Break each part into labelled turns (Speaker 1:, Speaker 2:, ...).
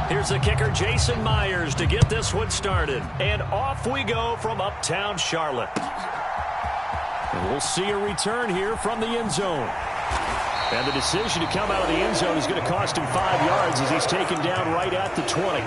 Speaker 1: Here's the kicker, Jason Myers, to get this one started. And off we go from uptown Charlotte. And we'll see a return here from the end zone. And the decision to come out of the end zone is going to cost him 5 yards as he's taken down right at the 20.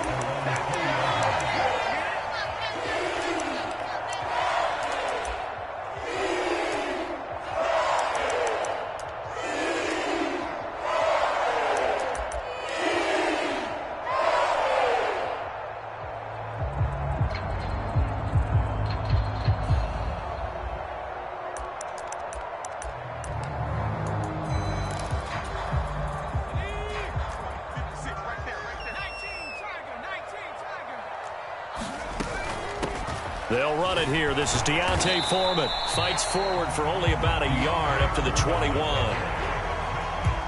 Speaker 1: They'll run it here. This is Deontay Foreman. Fights forward for only about a yard up to the 21.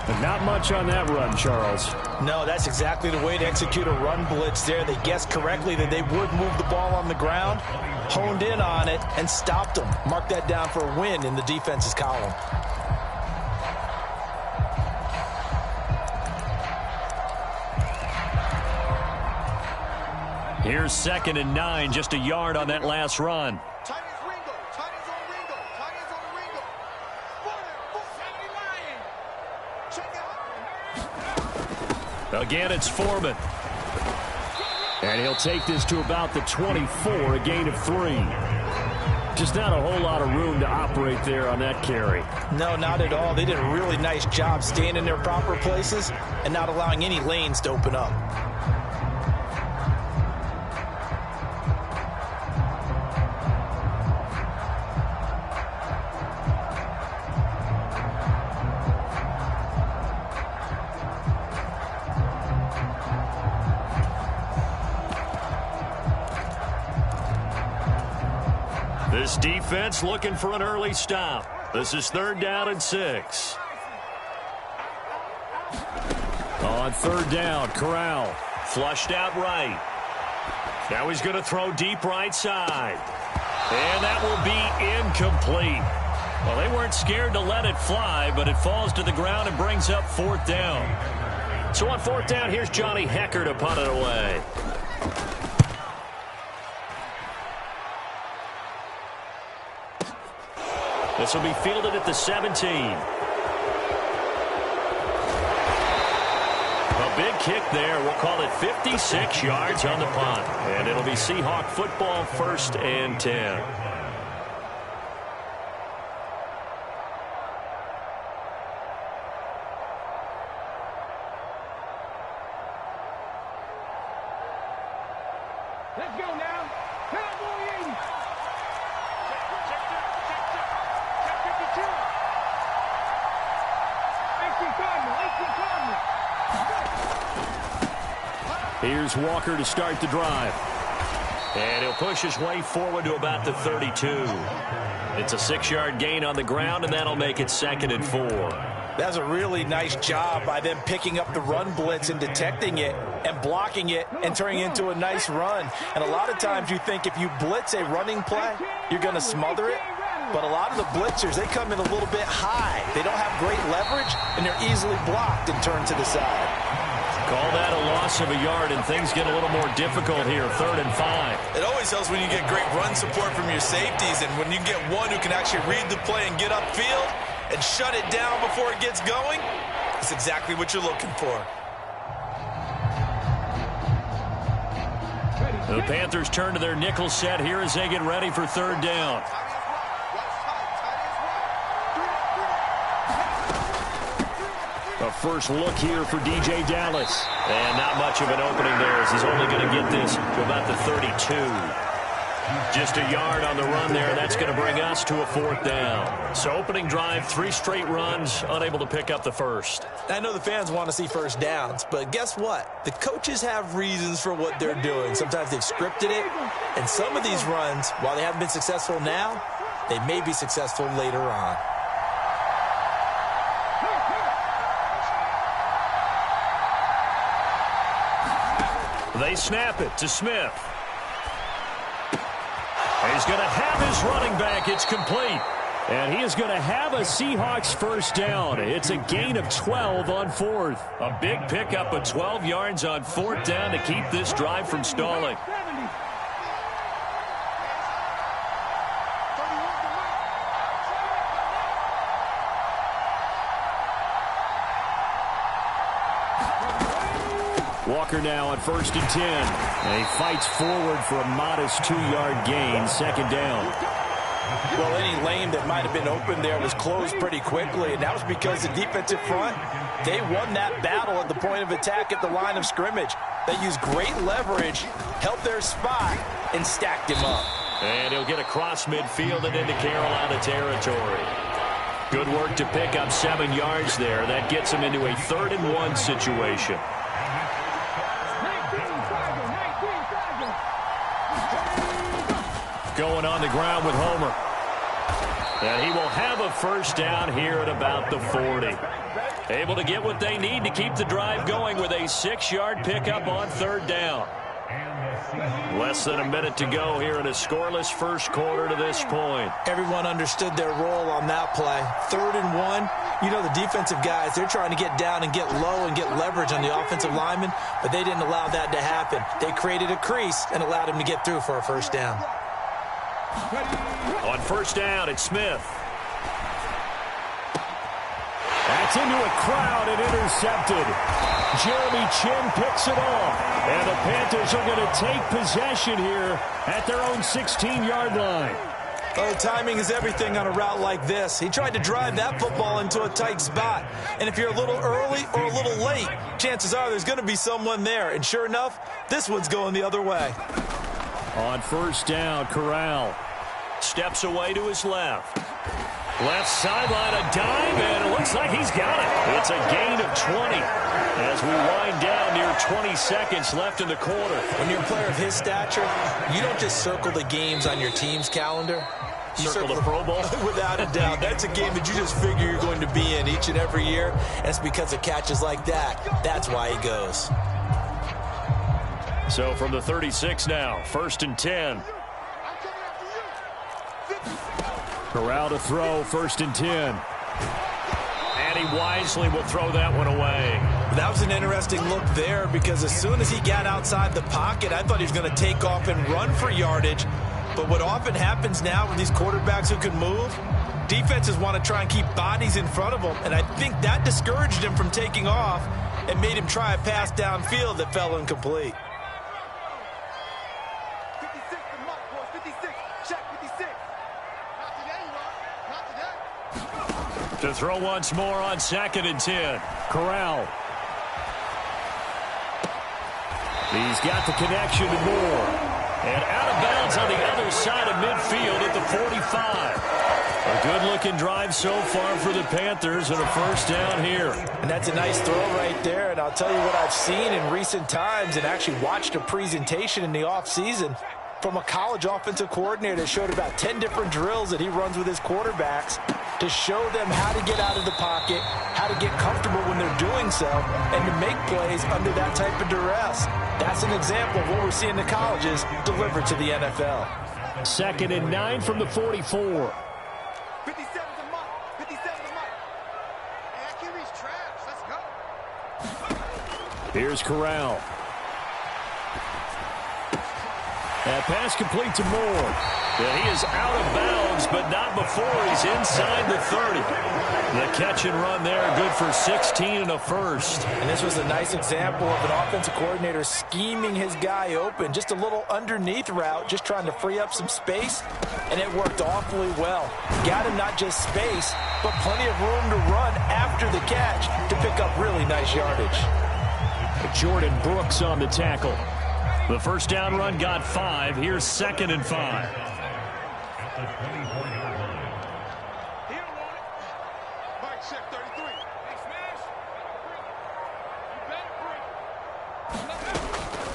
Speaker 2: But not much on that run, Charles.
Speaker 3: No, that's exactly the way to execute a run blitz there. They guessed correctly that they would move the ball on the ground, honed in on it, and stopped them. Mark that down for a win in the defense's column.
Speaker 1: Here's 2nd and 9, just a yard on that last run. Again, it's Foreman. And he'll take this to about the 24, a gain of 3. Just not a whole lot of room to operate there on that carry.
Speaker 3: No, not at all. They did a really nice job staying in their proper places and not allowing any lanes to open up.
Speaker 1: This defense looking for an early stop. This is 3rd down and 6. On 3rd down, Corral. Flushed out right. Now he's going to throw deep right side. And that will be incomplete. Well, they weren't scared to let it fly, but it falls to the ground and brings up 4th down. So on 4th down, here's Johnny Hecker to punt it away. This will be fielded at the 17. A big kick there. We'll call it 56 yards on the punt. And it'll be Seahawk football, 1st and 10.
Speaker 4: Let's go now. Cowboy 80.
Speaker 1: Here's Walker to start the drive. And he'll push his way forward to about the 32. It's a 6-yard gain on the ground, and that'll make it 2nd and 4.
Speaker 3: That's a really nice job by them picking up the run blitz and detecting it and blocking it and turning it into a nice run. And a lot of times you think if you blitz a running play, you're going to smother it. But a lot of the blitzers, they come in a little bit high. They don't have great leverage, and they're easily blocked and turned to the side.
Speaker 1: Call that a loss of a yard, and things get a little more difficult here, 3rd and 5.
Speaker 5: It always helps when you get great run support from your safeties, and when you get one who can actually read the play and get upfield and shut it down before it gets going, that's exactly what you're looking for.
Speaker 1: The Panthers turn to their nickel set here as they get ready for 3rd down. A first look here for DJ Dallas. And not much of an opening there as he's only going to get this to about the 32. Just a yard on the run there. That's going to bring us to a 4th down. So opening drive, 3 straight runs, unable to pick up the first.
Speaker 3: I know the fans want to see first downs, but guess what? The coaches have reasons for what they're doing. Sometimes they've scripted it, and some of these runs, while they haven't been successful now, they may be successful later on.
Speaker 1: They snap it to Smith. He's going to have his running back. It's complete.
Speaker 2: And he is going to have a Seahawks first down. It's a gain of 12 on fourth.
Speaker 1: A big pickup of 12 yards on fourth down to keep this drive from stalling.
Speaker 2: Walker now on 1st and 10. And he fights forward for a modest 2-yard gain, second down.
Speaker 3: Well, any lane that might have been open there was closed pretty quickly, and that was because the defensive front, they won that battle at the point of attack at the line of scrimmage. They used great leverage, helped their spot, and stacked him up.
Speaker 1: And he'll get across midfield and into Carolina territory. Good work to pick up 7 yards there. That gets him into a 3rd and 1 situation. Going on the ground with Homer. And he will have a first down here at about the 40. Able to get what they need to keep the drive going with a 6-yard pickup on 3rd down. Less than a minute to go here in a scoreless first quarter to this point.
Speaker 3: Everyone understood their role on that play. 3rd and 1. You know, the defensive guys, they're trying to get down and get low and get leverage on the offensive lineman, but they didn't allow that to happen. They created a crease and allowed him to get through for a first down.
Speaker 1: On first down, it's Smith.
Speaker 2: That's into a crowd and intercepted. Jeremy Chin picks it off. And the Panthers are going to take possession here at their own 16-yard line.
Speaker 3: Oh, timing is everything on a route like this. He tried to drive that football into a tight spot. And if you're a little early or a little late, chances are there's going to be someone there. And sure enough, this one's going the other way.
Speaker 2: On first down, Corral.
Speaker 1: Steps away to his left. Left sideline, a dive, and it looks like he's got it. It's a gain of 20 as we wind down near 20 seconds left in the quarter.
Speaker 3: When you're a player of his stature, you don't just circle the games on your team's calendar. You
Speaker 1: circle the Pro Bowl?
Speaker 3: Without a doubt. That's a game that you just figure you're going to be in each and every year, and it's because of catches like that. That's why he goes.
Speaker 1: So from the 36 now, 1st and 10.
Speaker 2: Corral to throw, 1st and 10.
Speaker 1: And he wisely will throw that one away.
Speaker 3: That was an interesting look there because as soon as he got outside the pocket, I thought he was going to take off and run for yardage. But what often happens now with these quarterbacks who can move, defenses want to try and keep bodies in front of them. And I think that discouraged him from taking off and made him try a pass downfield that fell incomplete.
Speaker 1: To throw once more on 2nd and 10.
Speaker 2: Corral. He's got the connection and more.
Speaker 1: And out of bounds on the other side of midfield at the 45. A good-looking drive so far for the Panthers and a first down here.
Speaker 3: And that's a nice throw right there. And I'll tell you what I've seen in recent times and actually watched a presentation in the offseason from a college offensive coordinator that showed about 10 different drills that he runs with his quarterbacks to show them how to get out of the pocket, how to get comfortable when they're doing so, and to make plays under that type of duress. That's an example of what we're seeing the colleges deliver to the NFL.
Speaker 2: 2nd and 9 from the 44.
Speaker 4: 57 to Mike. 57 to Mike. Hey, I can reach traps. Let's go.
Speaker 2: Here's Corral. That pass complete to Moore.
Speaker 1: Yeah, he is out of bounds, but not before he's inside the 30. The catch and run there, good for 16 and a first.
Speaker 3: And this was a nice example of an offensive coordinator scheming his guy open. Just a little underneath route, just trying to free up some space, and it worked awfully well. Got him not just space, but plenty of room to run after the catch to pick up really nice yardage.
Speaker 2: Jordan Brooks on the tackle.
Speaker 1: The first down run got 5. Here's 2nd and 5.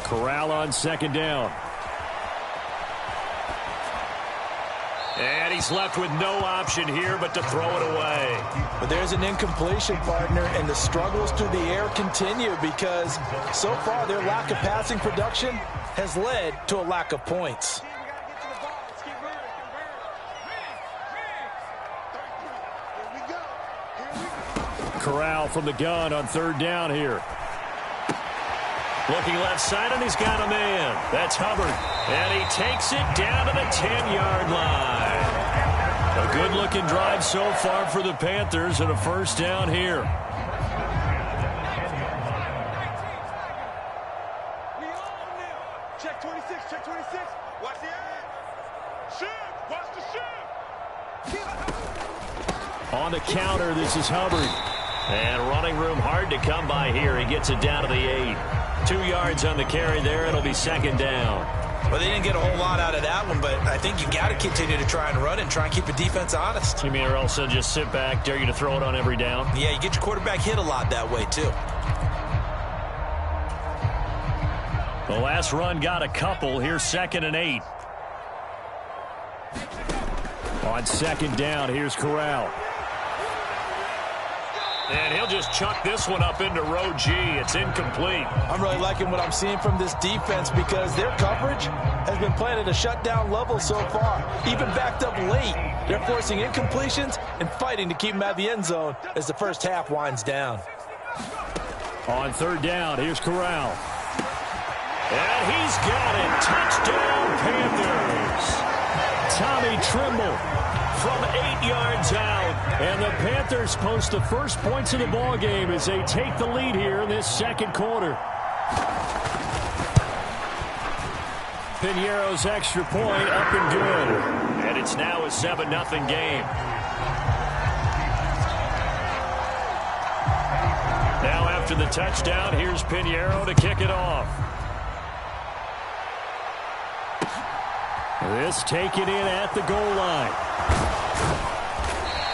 Speaker 2: Corral on 2nd down.
Speaker 1: And he's left with no option here but to throw it away.
Speaker 3: But there's an incompletion, partner, and the struggles through the air continue because so far their lack of passing production has led to a lack of points.
Speaker 2: Corral from the gun on third down here.
Speaker 1: Looking left side, and he's got a man. That's Hubbard. And he takes it down to the 10-yard line. A good-looking drive so far for the Panthers, and a first down here.
Speaker 4: Check 26, check 26. Watch the end. Shoot, watch the shoot.
Speaker 2: On the counter, this is Hubbard.
Speaker 1: And running room hard to come by here. He gets it down to the 8. 2 yards on the carry there. It'll be second down.
Speaker 3: Well, they didn't get a whole lot out of that one, but I think you got to continue to try and run and try and keep the defense honest.
Speaker 1: You mean or else they'll just sit back, dare you to throw it on every down?
Speaker 3: Yeah, you get your quarterback hit a lot that way, too.
Speaker 1: The last run got a couple. Here's 2nd and 8.
Speaker 2: On second down, here's Corral.
Speaker 1: And he'll just chuck this one up into row G. It's incomplete.
Speaker 3: I'm really liking what I'm seeing from this defense because their coverage has been playing at a shutdown level so far. Even backed up late, they're forcing incompletions and fighting to keep them out of the end zone as the first half winds down.
Speaker 2: On third down, here's Corral.
Speaker 1: And he's got it. Touchdown, Panthers.
Speaker 2: Tommy Trimble
Speaker 1: From 8 yards out.
Speaker 2: And the Panthers post the first points of the ball game as they take the lead here in this second quarter. Piñeiro's extra point up and good.
Speaker 1: And it's now a 7-0 game. Now after the touchdown, here's Piñeiro to kick it off.
Speaker 2: This taken in at the goal line.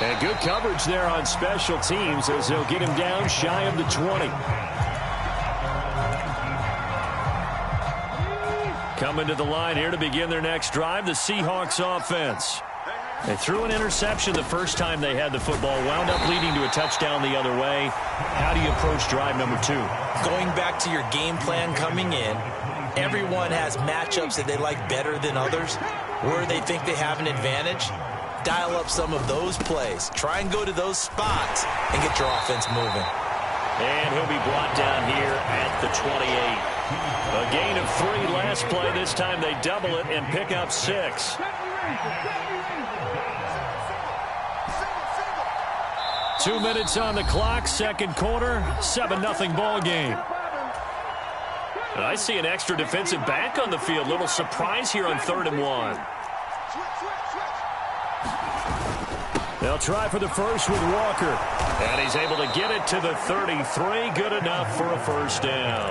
Speaker 2: And good coverage there on special teams as they'll get him down shy of the 20.
Speaker 1: Coming to the line here to begin their next drive, the Seahawks offense. They threw an interception the first time they had the football, wound up leading to a touchdown the other way. How do you approach drive number 2?
Speaker 3: Going back to your game plan coming in, everyone has matchups that they like better than others, where they think they have an advantage. Dial up some of those plays. Try and go to those spots and get your offense moving.
Speaker 1: And he'll be brought down here at the 28. A gain of 3 last play. This time they double it and pick up 6.
Speaker 2: 2 minutes on the clock, second quarter, 7-0 ball game.
Speaker 1: And I see an extra defensive back on the field. Little surprise here on 3rd and 1.
Speaker 2: They'll try for the first with Walker.
Speaker 1: And he's able to get it to the 33. Good enough for a first down.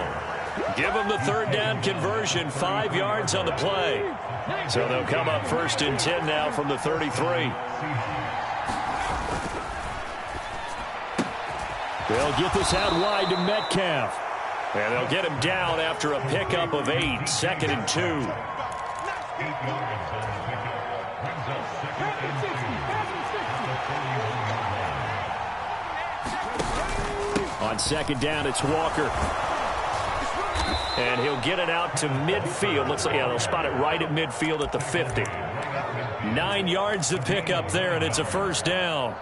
Speaker 1: Give him the 3rd down conversion. 5 yards on the play. So they'll come up 1st and 10 now from the 33.
Speaker 2: They'll get this out wide to Metcalf.
Speaker 1: And they'll get him down after a pickup of 8. 2nd and 2.
Speaker 2: On second down, it's Walker.
Speaker 1: And he'll get it out to midfield. Looks like, yeah, they'll spot it right at midfield at the 50.
Speaker 2: 9 yards to pick up there, and it's a first down.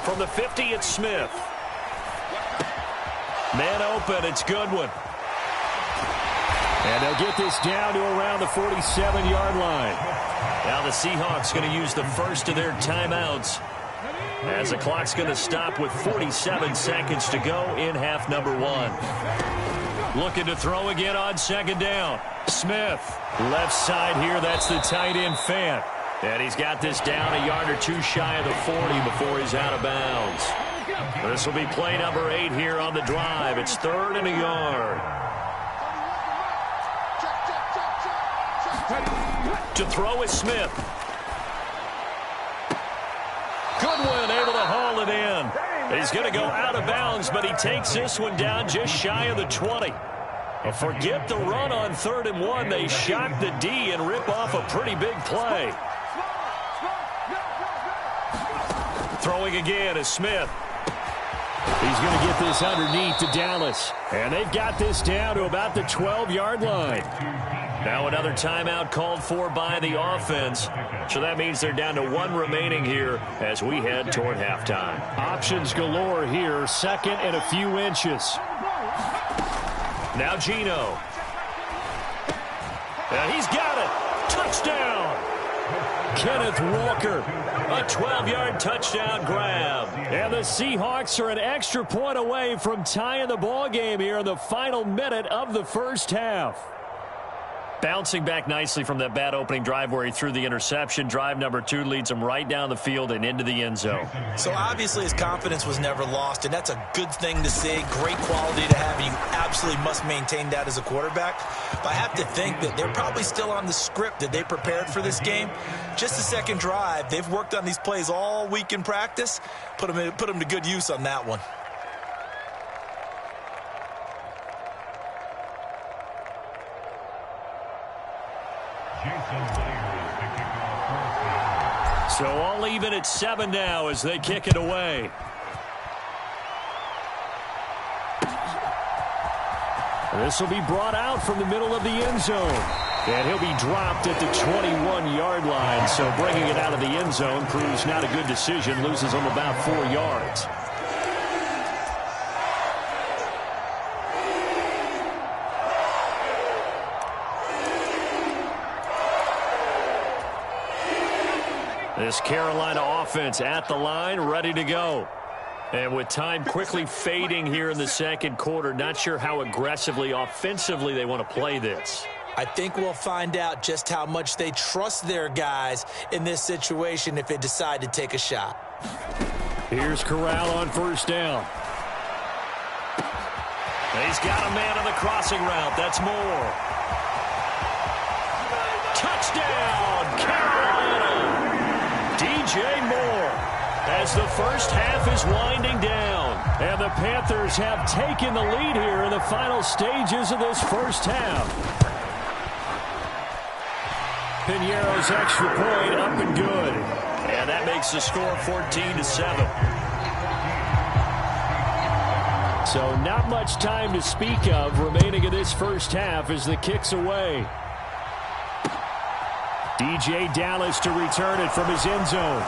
Speaker 1: From the 50, it's Smith. Man open, it's Goodwin.
Speaker 2: And they'll get this down to around the 47-yard line.
Speaker 1: Now the Seahawks going to use the first of their timeouts, as the clock's going to stop with 47 seconds to go in half number 1. Looking to throw again on second down. Smith, left side here, that's the tight end Fant. And he's got this down a yard or 2 shy of the 40 before he's out of bounds. This will be play number 8 here on the drive. It's 3rd and a yard. To throw is Smith. Goodwin able to haul it in. He's going to go out of bounds, but he takes this one down just shy of the 20. Forget the run on 3rd and 1. They shock the D and rip off a pretty big play. Throwing again is Smith.
Speaker 2: He's going to get this underneath to Dallas. And they've got this down to about the 12-yard line.
Speaker 1: Now another timeout called for by the offense. So that means they're down to 1 remaining here as we head toward halftime.
Speaker 2: Options galore here. Second and a few inches.
Speaker 1: Now Gino. And he's got it. Touchdown. Kenneth Walker. A 12-yard touchdown grab.
Speaker 2: And the Seahawks are an extra point away from tying the ball game here in the final minute of the first half.
Speaker 1: Bouncing back nicely from that bad opening drive where he threw the interception. Drive number 2 leads him right down the field and into the end zone.
Speaker 3: So obviously his confidence was never lost, and that's a good thing to see. Great quality to have, and you absolutely must maintain that as a quarterback. But I have to think that they're probably still on the script that they prepared for this game. Just the second drive, they've worked on these plays all week in practice. Put them to good use on that one.
Speaker 1: So all even at 7 now as they kick it away.
Speaker 2: This will be brought out from the middle of the end zone. And he'll be dropped at the 21-yard line. So bringing it out of the end zone proves not a good decision. Loses him about 4 yards.
Speaker 1: This Carolina offense at the line, ready to go. And with time quickly fading here in the second quarter, not sure how aggressively, offensively they want to play this.
Speaker 3: I think we'll find out just how much they trust their guys in this situation if they decide to take a shot.
Speaker 2: Here's Corral on first down.
Speaker 1: He's got a man on the crossing route. That's Moore. Touchdown, Carolina! DJ Moore as the first half is winding down.
Speaker 2: And the Panthers have taken the lead here in the final stages of this first half. Piñeiro's extra point up and good.
Speaker 1: And that makes the score 14-7.
Speaker 2: So not much time to speak of remaining in this first half as the kick's away. DJ Dallas to return it from his end zone.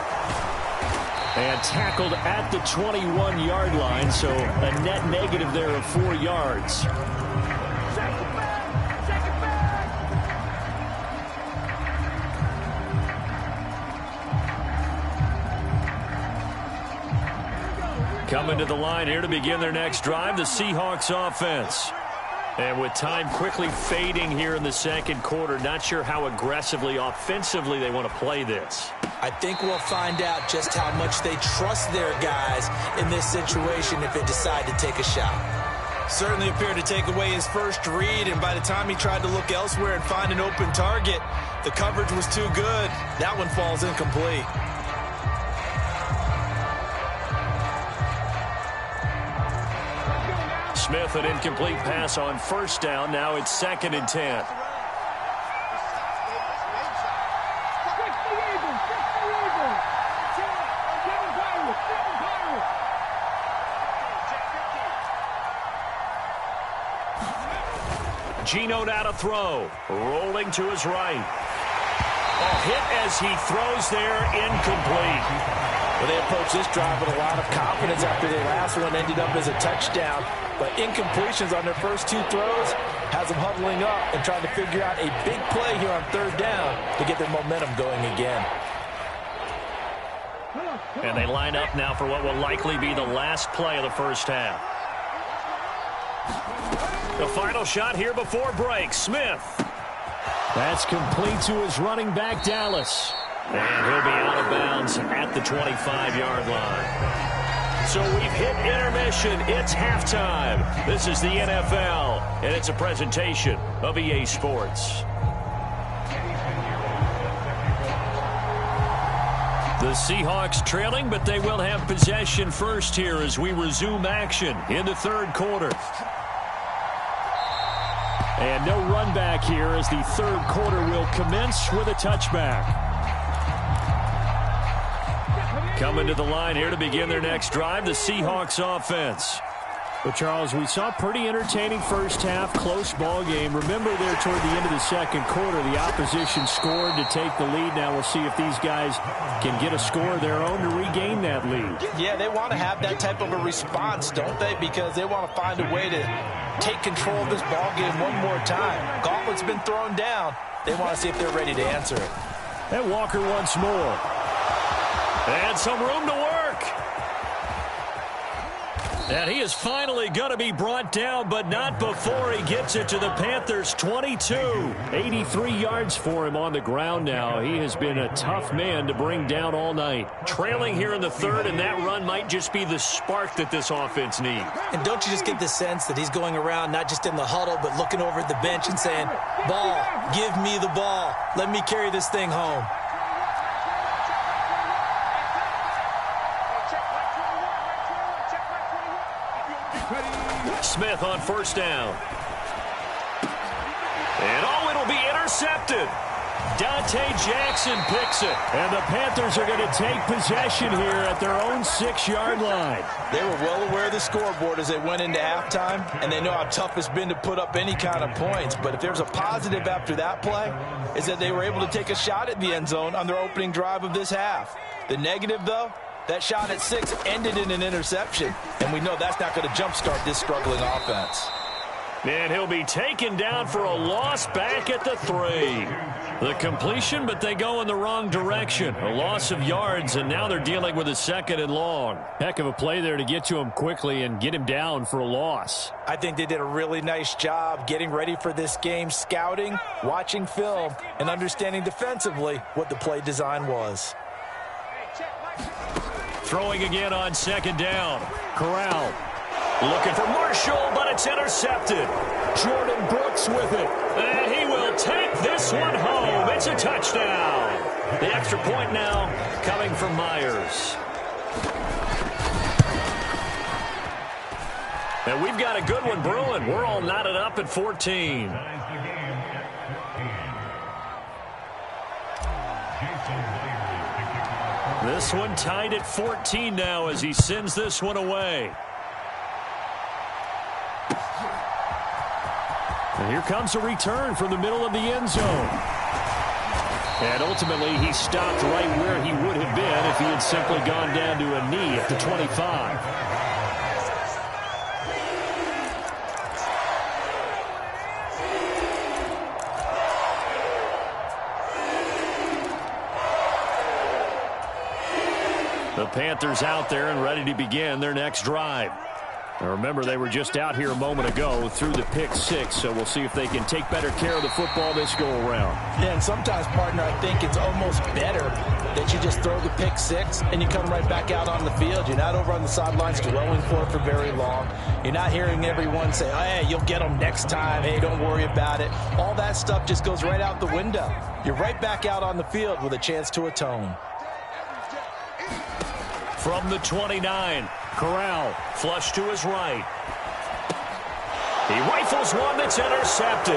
Speaker 2: And tackled at the 21-yard line, so a net negative there of 4 yards.
Speaker 1: Coming to the line here to begin their next drive, the Seahawks offense. And with time quickly fading here in the second quarter, not sure how aggressively, offensively they want to play this.
Speaker 3: I think we'll find out just how much they trust their guys in this situation if they decide to take a shot. Certainly appeared to take away his first read, and by the time he tried to look elsewhere and find an open target, the coverage was too good. That one falls incomplete.
Speaker 1: Smith, an incomplete pass on first down. Now it's 2nd and 10. Gino now to throw. Rolling to his right. A hit as he throws there, incomplete.
Speaker 3: Well, they approached this drive with a lot of confidence after their last one ended up as a touchdown. But incompletions on their first 2 throws has them huddling up and trying to figure out a big play here on 3rd down to get their momentum going again.
Speaker 1: And they line up now for what will likely be the last play of the first half. The final shot here before break. Smith.
Speaker 2: That's complete to his running back, Dallas.
Speaker 1: And he'll be out of bounds at the 25-yard line. So we've hit intermission. It's halftime. This is the NFL, and it's a presentation of EA Sports. The Seahawks trailing, but they will have possession first here as we resume action in the 3rd quarter.
Speaker 2: And no run back here as the 3rd quarter will commence with a touchback.
Speaker 1: Coming to the line here to begin their next drive, the Seahawks offense.
Speaker 2: Well, Charles, we saw pretty entertaining first half, close ball game. Remember there toward the end of the second quarter, the opposition scored to take the lead. Now we'll see if these guys can get a score of their own to regain that lead.
Speaker 3: Yeah, they want to have that type of a response, don't they? Because they want to find a way to take control of this ball game one more time. Gauntlet's been thrown down. They want to see if they're ready to answer it.
Speaker 2: And Walker once more.
Speaker 1: And some room to work. And he is finally going to be brought down, but not before he gets it to the Panthers' 22.
Speaker 2: 83 yards for him on the ground now. He has been a tough man to bring down all night.
Speaker 1: Trailing here in the third, and that run might just be the spark that this offense needs.
Speaker 3: And don't you just get the sense that he's going around not just in the huddle, but looking over at the bench and saying, ball, give me the ball. Let me carry this thing home.
Speaker 1: Smith on first down. And it'll be intercepted. Dante Jackson picks it.
Speaker 2: And the Panthers are going to take possession here at their own 6-yard line.
Speaker 3: They were well aware of the scoreboard as they went into halftime, and they know how tough it's been to put up any kind of points. But if there's a positive after that play, is that they were able to take a shot at the end zone on their opening drive of this half. The negative, though, that shot at 6 ended in an interception, and we know that's not going to jumpstart this struggling offense.
Speaker 1: And he'll be taken down for a loss back at the 3. The completion, but they go in the wrong direction. A loss of yards, and now they're dealing with a 2nd and long.
Speaker 2: Heck of a play there to get to him quickly and get him down for a loss.
Speaker 3: I think they did a really nice job getting ready for this game, scouting, watching film, and understanding defensively what the play design was.
Speaker 1: Throwing again on 2nd down. Corral looking for Marshall, but it's intercepted.
Speaker 2: Jordan Brooks with it.
Speaker 1: And he will take this one home. It's a touchdown. The extra point now coming from Myers. And we've got a good one brewing. We're all knotted up at 14. This one tied at 14 now as he sends this one away.
Speaker 2: And here comes a return from the middle of the end zone. And ultimately, he stopped right where he would have been if he had simply gone down to a knee at the 25. The Panthers out there and ready to begin their next drive. Now remember, they were just out here a moment ago through the pick 6, so we'll see if they can take better care of the football this go-around.
Speaker 3: Yeah, and sometimes, partner, I think it's almost better that you just throw the pick 6 and you come right back out on the field. You're not over on the sidelines dwelling for it for very long. You're not hearing everyone say, oh, hey, you'll get them next time. Hey, don't worry about it. All that stuff just goes right out the window. You're right back out on the field with a chance to atone.
Speaker 1: From the 29, Corral flush to his right. He rifles one that's intercepted.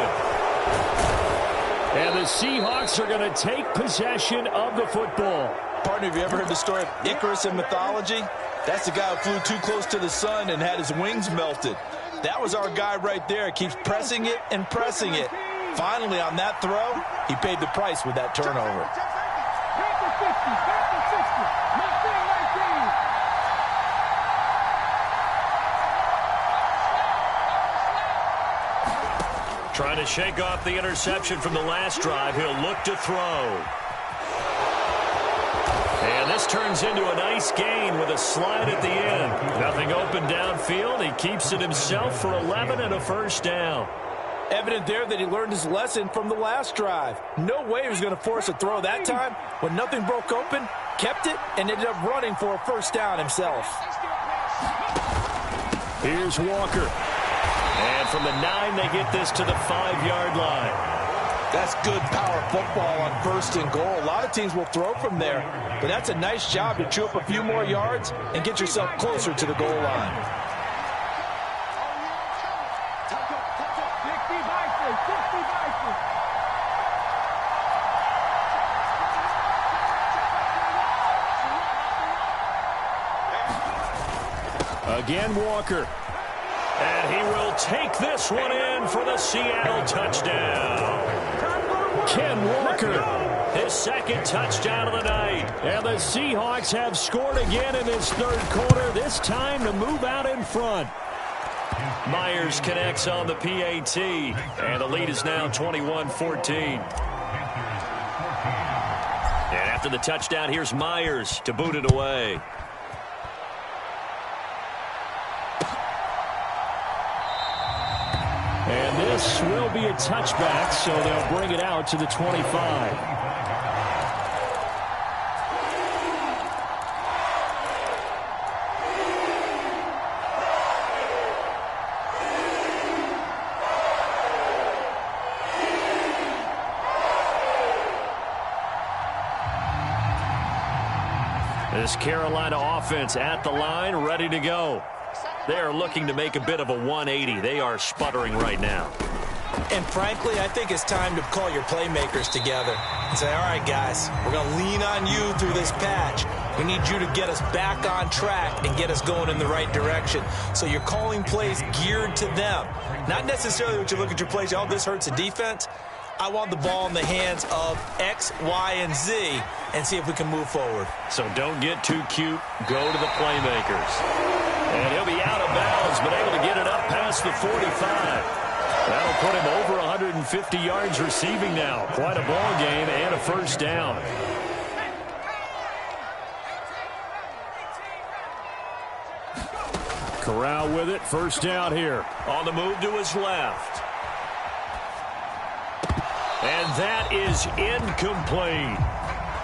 Speaker 2: And the Seahawks are going to take possession of the football.
Speaker 3: Partner, have you ever heard the story of Icarus in mythology? That's the guy who flew too close to the sun and had his wings melted. That was our guy right there. Keeps pressing it and pressing it. Finally, on that throw, he paid the price with that turnover.
Speaker 1: Trying to shake off the interception from the last drive. He'll look to throw. And this turns into a nice gain with a slide at the end. Nothing open downfield. He keeps it himself for 11 and a first down.
Speaker 3: Evident there that he learned his lesson from the last drive. No way he was going to force a throw that time. When nothing broke open, kept it, and ended up running for a first down himself.
Speaker 2: Here's Walker.
Speaker 1: And from the 9, they get this to the 5-yard line.
Speaker 3: That's good power football on 1st and goal. A lot of teams will throw from there, but that's a nice job to chew up a few more yards and get yourself closer to the goal line.
Speaker 2: Again, Walker.
Speaker 1: And he will take this one in for the Seattle touchdown.
Speaker 2: Ken Walker,
Speaker 1: His second touchdown of the night.
Speaker 2: and the Seahawks have scored again in this third quarter, this time to move out in front.
Speaker 1: Myers connects on the PAT, and the lead is now 21-14. And after the touchdown, here's Myers to boot it away.
Speaker 2: And this will be a touchback, so they'll bring it out to the 25.
Speaker 1: This Carolina offense at the line, ready to go. They are looking to make a bit of a 180. They are sputtering right now.
Speaker 3: And frankly, I think it's time to call your playmakers together and say, all right, guys, we're going to lean on you through this patch. We need you to get us back on track and get us going in the right direction. So you're calling plays geared to them. Not necessarily what you look at your plays, oh, this hurts the defense. I want the ball in the hands of X, Y, and Z and see if we can move forward.
Speaker 1: So don't get too cute. Go to the playmakers. And he'll be out of bounds, but able to get it up past the 45. That'll put him over 150 yards receiving now. Quite a ball game and a first down.
Speaker 2: Corral with it, first down here.
Speaker 1: On the move to his left. And that is incomplete.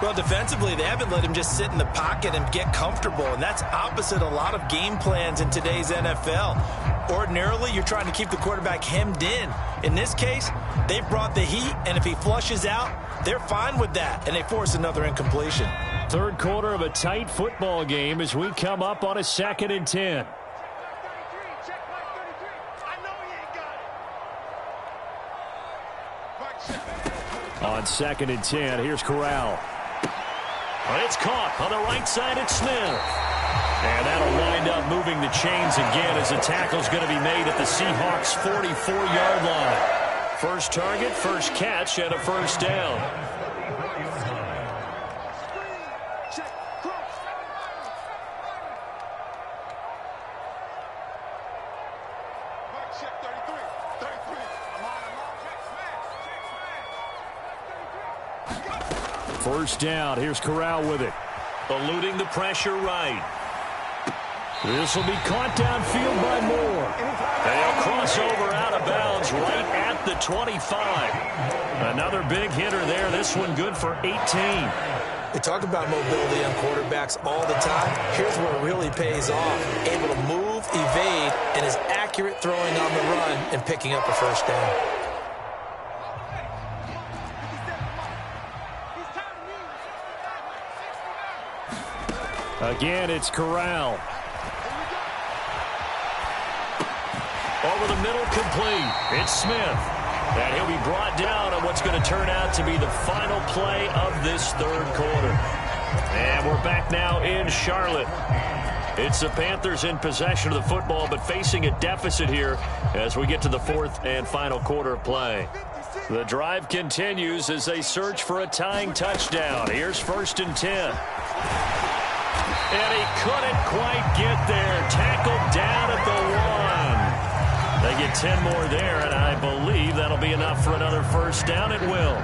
Speaker 3: Well, defensively, they haven't let him just sit in the pocket and get comfortable, and that's opposite a lot of game plans in today's NFL. Ordinarily, you're trying to keep the quarterback hemmed in. In this case, they brought the heat, and if he flushes out, they're fine with that, and they force another incompletion.
Speaker 2: Third quarter of a tight football game as we come up on a 2nd and 10. On 2nd and 10, here's Corral.
Speaker 1: But it's caught on the right side at Smith. And that'll wind up moving the chains again as the tackle's going to be made at the Seahawks' 44-yard line. First target, first catch, and a first down.
Speaker 2: First down, here's Corral with it.
Speaker 1: Eluding the pressure right.
Speaker 2: This will be caught downfield by Moore.
Speaker 1: They'll cross over out of bounds right at the 25. Another big hitter there. This one good for 18.
Speaker 3: We talk about mobility on quarterbacks all the time. Here's where it really pays off. Able to move, evade, and is accurate throwing on the run and picking up a first down.
Speaker 2: Again, it's Corral.
Speaker 1: Over the middle, complete. It's Smith. And he'll be brought down on what's going to turn out to be the final play of this third quarter. And we're back now in Charlotte. It's the Panthers in possession of the football, but facing a deficit here as we get to the fourth and final quarter of play. The drive continues as they search for a tying touchdown. Here's 1st and 10. And he couldn't quite get there. Tackled down at the 1. They get 10 more there, and I believe that'll be enough for another first down. It will.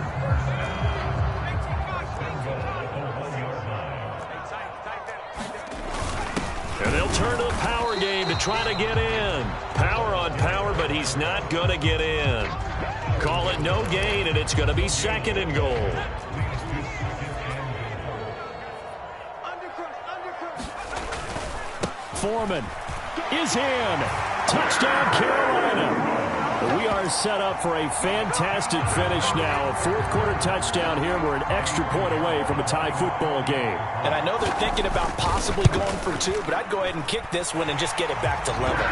Speaker 1: And they'll turn to the power game to try to get in. Power on power, but he's not going to get in. Call it no gain, and it's going to be 2nd and goal.
Speaker 2: Foreman is in. Touchdown, Carolina. We are set up for a fantastic finish now. A fourth quarter touchdown here. We're an extra point away from a tie football game.
Speaker 3: And I know they're thinking about possibly going for 2, but I'd go ahead and kick this one and just get it back to level.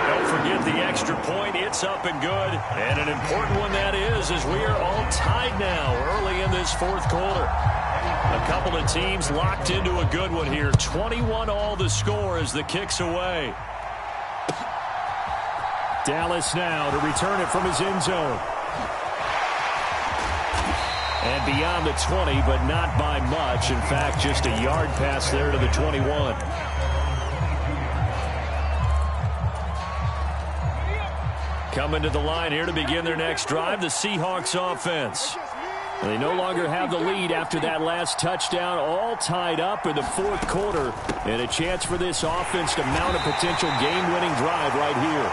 Speaker 1: Don't forget the extra point. It's up and good. And an important one that is, as we are all tied now early in this fourth quarter. A couple of teams locked into a good one here. 21 all the score as the kick's away.
Speaker 2: Dallas now to return it from his end zone. And beyond the 20, but not by much. In fact, just a yard pass there to the 21. Coming to the line here to begin their next drive, the Seahawks offense. They no longer have the lead after that last touchdown, all tied up in the fourth quarter, and a chance for this offense to mount a potential game-winning drive right here.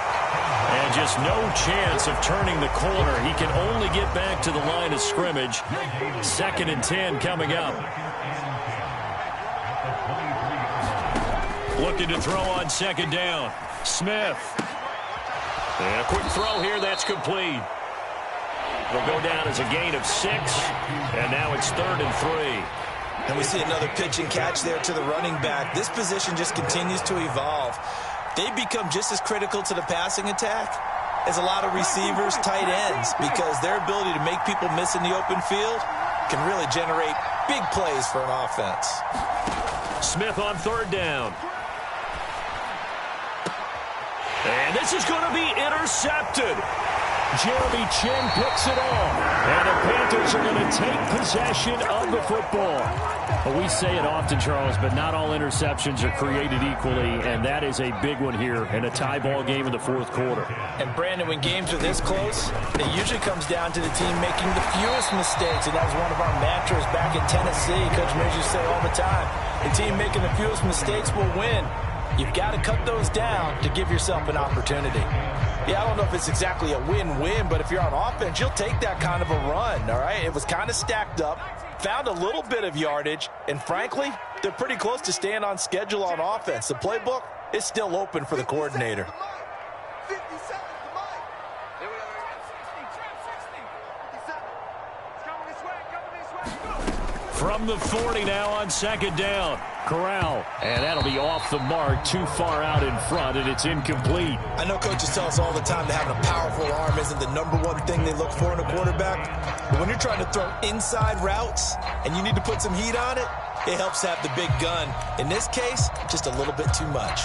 Speaker 2: And just no chance of turning the corner. He can only get back to the line of scrimmage. 2nd and 10 coming up. Looking to throw on 2nd down. Smith. And a quick throw here, that's complete. It'll go down as a gain of 6, and now it's 3rd and 3.
Speaker 3: And we see another pitch and catch there to the running back. This position just continues to evolve. They become just as critical to the passing attack as a lot of receivers, tight ends, because their ability to make people miss in the open field can really generate big plays for an offense.
Speaker 1: Smith on 3rd down. And this is going to be intercepted.
Speaker 2: Jeremy Chin picks it off. And the Panthers are going to take possession of the football. Well, we say it often, Charles, but not all interceptions are created equally, and that is a big one here in a tie ball game in the fourth quarter.
Speaker 3: And, Brandon, when games are this close, it usually comes down to the team making the fewest mistakes, and that was one of our mantras back in Tennessee. Coach Mears used to say all the time, the team making the fewest mistakes will win. You've got to cut those down to give yourself an opportunity. Yeah, I don't know if it's exactly a win-win, but if you're on offense, you'll take that kind of a run, all right? It was kind of stacked up, found a little bit of yardage, and frankly, they're pretty close to staying on schedule on offense. The playbook is still open for the coordinator.
Speaker 2: From the 40 now on 2nd down. Corral, and that'll be off the mark, too far out in front, and it's incomplete.
Speaker 3: I know coaches tell us all the time that having a powerful arm isn't the #1 thing they look for in a quarterback. But when you're trying to throw inside routes and you need to put some heat on it, it helps have the big gun. In this case, just a little bit too much.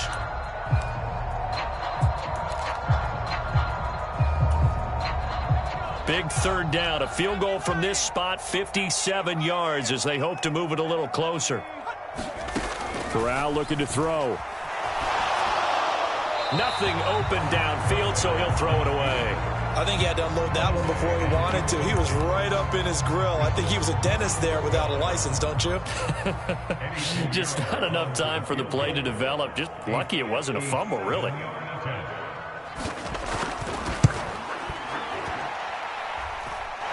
Speaker 1: Big 3rd down. A field goal from this spot, 57 yards as they hope to move it a little closer.
Speaker 2: Corral looking to throw.
Speaker 1: Nothing open downfield, so he'll throw it away.
Speaker 3: I think he had to unload that one before he wanted to. He was right up in his grill. I think he was a dentist there without a license, don't you?
Speaker 1: Just not enough time for the play to develop. Just lucky it wasn't a fumble, really.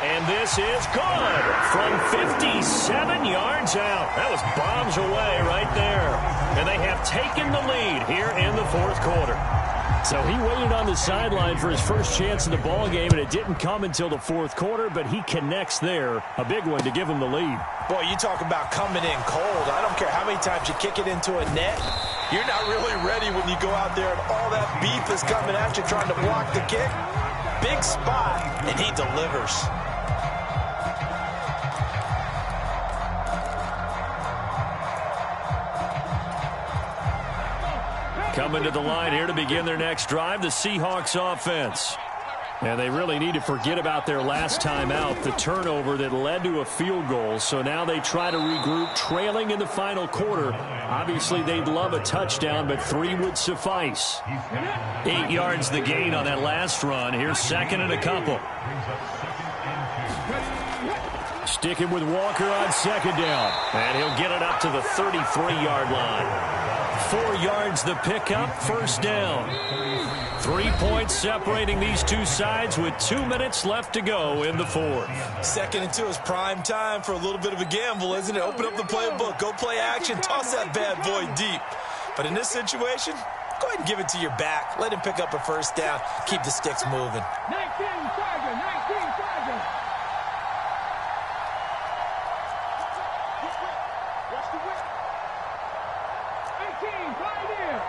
Speaker 1: And this is good from 57 yards out. That was bombs away right there. And they have taken the lead here in the fourth quarter.
Speaker 2: So he waited on the sideline for his first chance in the ball game, and it didn't come until the fourth quarter, but he connects there. A big one to give him the lead.
Speaker 3: Boy, you talk about coming in cold. I don't care how many times you kick it into a net. You're not really ready when you go out there and all that beef is coming at you trying to block the kick. Big spot, and he delivers.
Speaker 2: Coming to the line here to begin their next drive, the Seahawks offense. And they really need to forget about their last time out, the turnover that led to a field goal. So now they try to regroup, trailing in the final quarter. Obviously, they'd love a touchdown, but 3 would suffice.
Speaker 1: 8 yards the gain on that last run. Here's 2nd and a couple.
Speaker 2: Sticking with Walker on 2nd down.
Speaker 1: And he'll get it up to the 33-yard line. 4 yards the pickup, 1st down. 3 points separating these two sides with 2 minutes left to go in the fourth.
Speaker 3: 2nd and 2 is prime time for a little bit of a gamble, isn't it? Open up the playbook, go play action, toss that bad boy deep. But in this situation, go ahead and give it to your back. Let him pick up a 1st down. Keep the sticks moving.
Speaker 4: 19 Sergeant. Watch the whip. 18, Pioneer.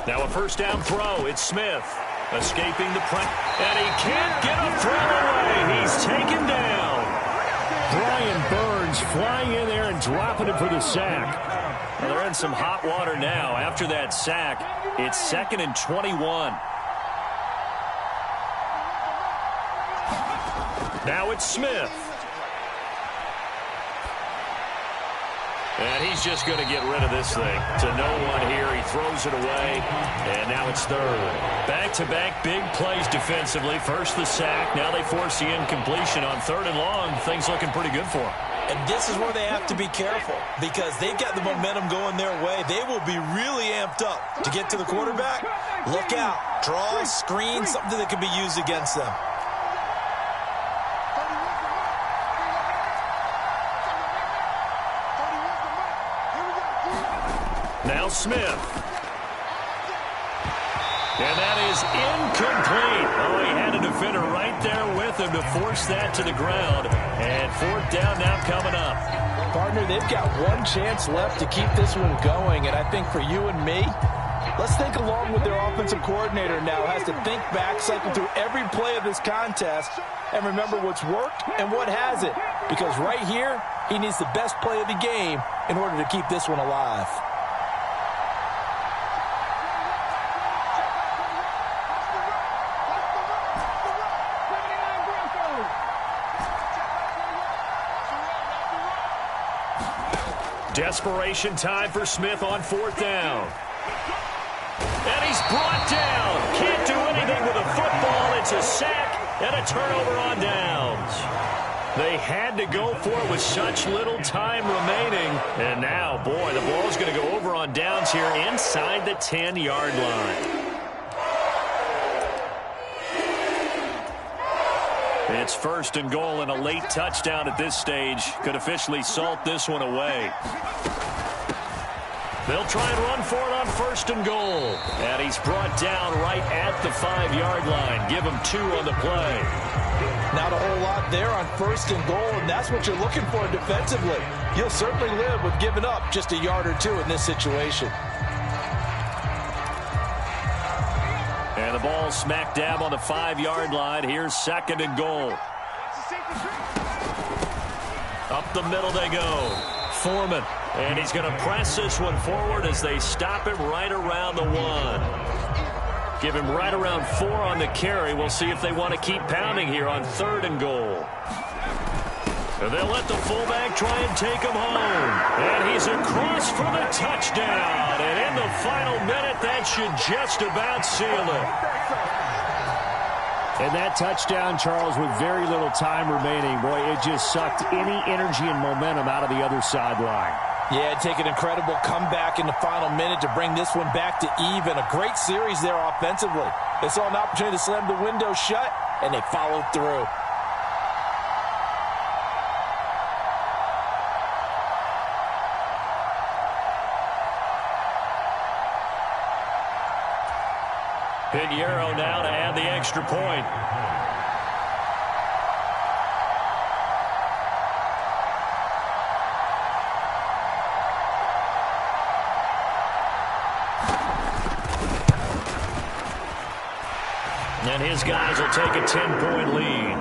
Speaker 1: Now a 1st down throw. It's Smith escaping the press. And he can't get a throw away. He's taken down.
Speaker 2: Brian Burns flying in there and dropping it for the sack.
Speaker 1: Well, they're in in some hot water now. After that sack, it's 2nd and 21. Now it's Smith. And he's just going to get rid of this thing. To no one here. He throws it away. And now it's 3rd. Back-to-back big plays defensively. First the sack. Now they force the incompletion on 3rd and long. Things looking pretty good for them.
Speaker 3: And this is where they have to be careful because they've got the momentum going their way. They will be really amped up to get to the quarterback. Look out. Draw, screen, something that can be used against them.
Speaker 1: Now Smith. And that is incomplete. Oh, he had a defender right there with him to force that to the ground. And 4th down now coming up.
Speaker 3: Partner, they've got one chance left to keep this one going. And I think for you and me, let's think along with their offensive coordinator now. Has to think back, cycle through every play of this contest, and remember what's worked and what hasn't. Because right here, he needs the best play of the game in order to keep this one alive.
Speaker 1: Desperation time for Smith on 4th down. And he's brought down. Can't do anything with a football. It's a sack and a turnover on downs. They had to go for it with such little time remaining. And now, boy, the ball's going to go over on downs here inside the 10-yard line. It's 1st and goal, and a late touchdown at this stage could officially salt this one away. They'll try and run for it on 1st and goal. And he's brought down right at the 5-yard line. Give him 2 on the play.
Speaker 3: Not a whole lot there on 1st and goal, and that's what you're looking for defensively. You'll certainly live with giving up just a yard or 2 in this situation.
Speaker 1: And the ball smack dab on the 5-yard line. Here's 2nd and goal. Up the middle they go. Foreman. And he's going to press this one forward as they stop him right around the 1. Give him right around 4 on the carry. We'll see if they want to keep pounding here on 3rd and goal. And they'll let the fullback try and take him home. And he's across for the touchdown. And in the final minute, that should just about seal it.
Speaker 2: And that touchdown, Charles, with very little time remaining, boy, it just sucked any energy and momentum out of the other sideline.
Speaker 3: Yeah, take an incredible comeback in the final minute to bring this one back to even. A great series there offensively. They saw an opportunity to slam the window shut, and they followed through.
Speaker 1: Pinheiro now to add the extra point. And his guys will take a 10-point lead.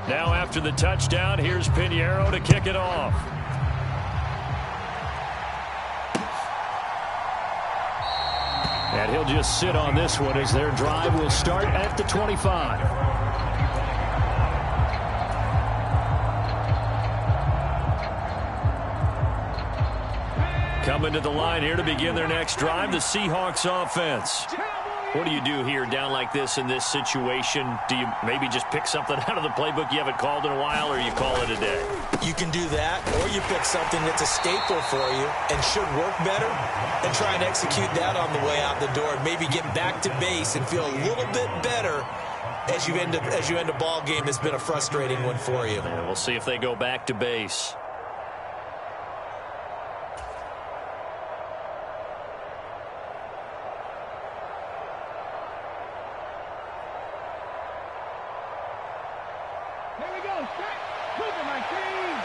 Speaker 1: Now after the touchdown, here's Pinheiro to kick it off. And he'll just sit on this one as their drive will start at the 25. Coming to the line here to begin their next drive, the Seahawks offense. What do you do here down like this in this situation? Do you maybe just pick something out of the playbook you haven't called in a while, or you call it a day?
Speaker 3: You can do that, or you pick something that's a staple for you and should work better and try and execute that on the way out the door. Maybe get back to base and feel a little bit better as you end a ball game that's been a frustrating one for you.
Speaker 1: And we'll see if they go back to base.
Speaker 4: Here we go. Set. Move it, my team.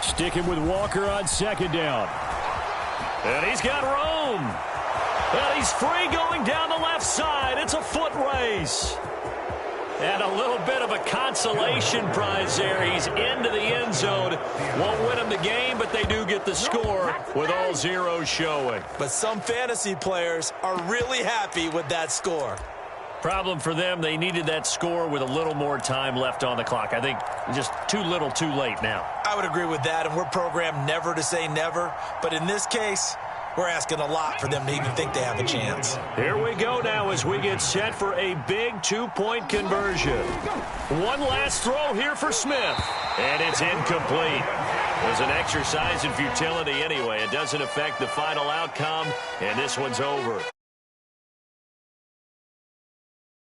Speaker 2: Sticking with Walker on second down.
Speaker 1: And he's got room. And he's free going down the left side. It's a foot race. And a little bit of a consolation prize there. He's into the end zone. Won't win him the game, but they do get the score with all zeros showing.
Speaker 3: But some fantasy players are really happy with that score.
Speaker 1: Problem for them, they needed that score with a little more time left on the clock. I think just too little too late now.
Speaker 3: I would agree with that, and we're programmed never to say never. But in this case, we're asking a lot for them to even think they have a chance.
Speaker 1: Here we go now as we get set for a big two-point conversion. One last throw here for Smith, and it's incomplete. It was an exercise in futility anyway. It doesn't affect the final outcome, and this one's over.